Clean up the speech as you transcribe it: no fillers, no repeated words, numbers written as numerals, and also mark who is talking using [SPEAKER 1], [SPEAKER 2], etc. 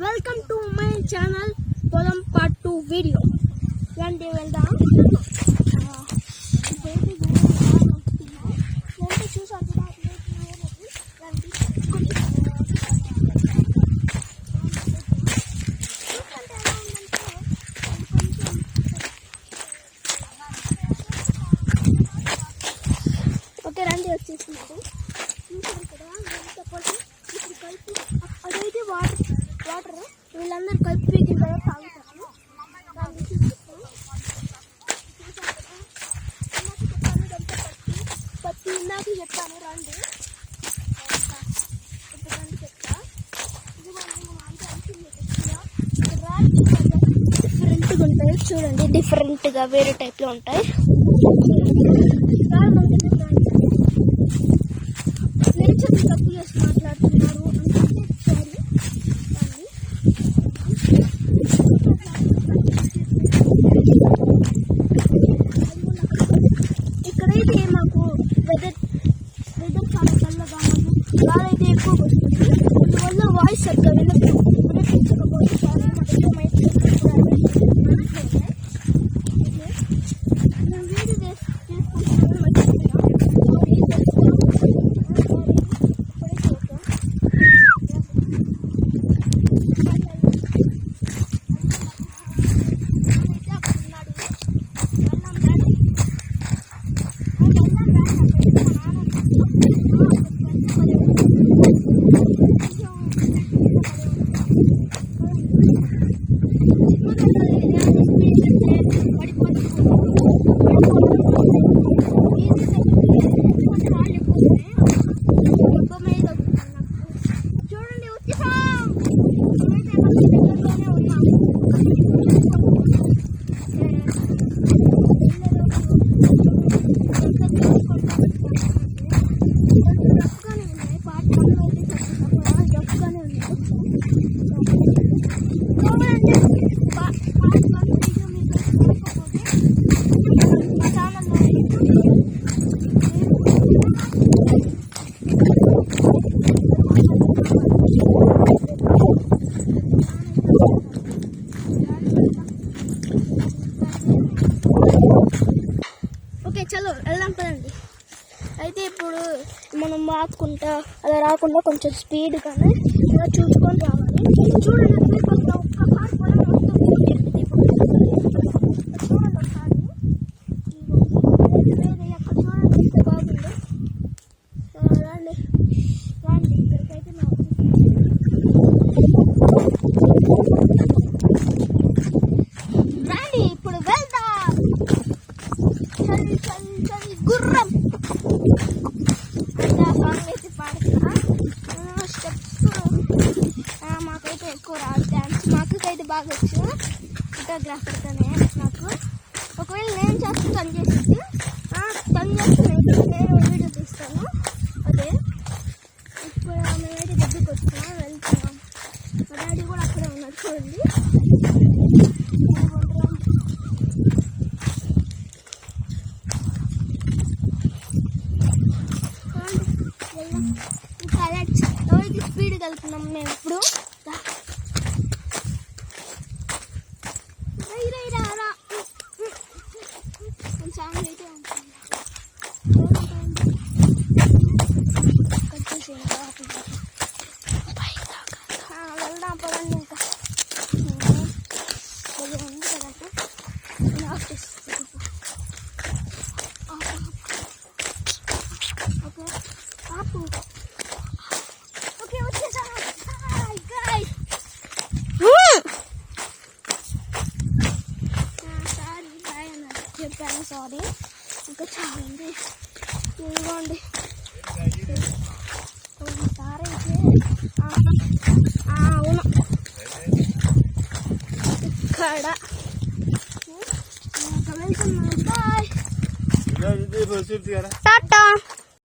[SPEAKER 1] Welcome to my channel పొలం part 2 video. రండి వెళ్దాం. ఓకే రండి వచ్చేసినారు. అదైతే వాటర్ వీళ్ళందరూ కలిపి పీకిన తర్వాత తాగుతారు. పత్తి ఇందాక చెప్తాను రండి. ఇప్పుడు రండి చెప్తా. డిఫరెంట్గా ఉంటాయి చూడండి, డిఫరెంట్గా వేరే టైప్లో ఉంటాయి. నేచర్ తప్పు చేసి మాట్లాడుతున్నారు ఇక్కడైతే మాకు వెదర్ చాలా చల్లగా గాలైతే ఎక్కువగా వస్తుంది. అందువల్ల వాయిస్ సరిగ్గా వినిపించకపోతే చాలా చలో వెళ్దాం పదండి. అయితే ఇప్పుడు మనం మాకుంటా అలా రాకుండా కొంచెం స్పీడ్గానే ఇలా చూసుకొని రావాలి. చూడండి గుర్రం సాంగ్ అయితే పాడుతున్నా. స్టెప్స్ మాకైతే ఎక్కువ రాదు డ్యాన్స్. మాకైతే బాగా వచ్చు ఫోటోగ్రాఫర్తోనే. నాకు ఒకవేళ నేను చేస్తే తను చేసేది, తను చేస్తే నేను వీడియో తీస్తాను. అదే ఇప్పుడు మేమైతే దగ్గరికి వచ్చాం, వెళ్తున్నాం. మా డాడీ కూడా అక్కడే ఉన్నాడు చూడండి. ఎవరైతే స్పీడ్ వెళ్తున్నాం మేము ఇప్పుడు. సాంగ్ అయితే వెళ్దాం పదండి. ఇంకా ఉంది కదంటే ఓకే ఆపు. ఓకే వచ్చేసా. సారీ బాయ్ అన్నారు, చెప్పాను సారీ. ఇంకా చాలండి ఇదిగోండి. సారీ అవును ఇక్కడ వెళ్తున్నాం. బాయ్ టాటా.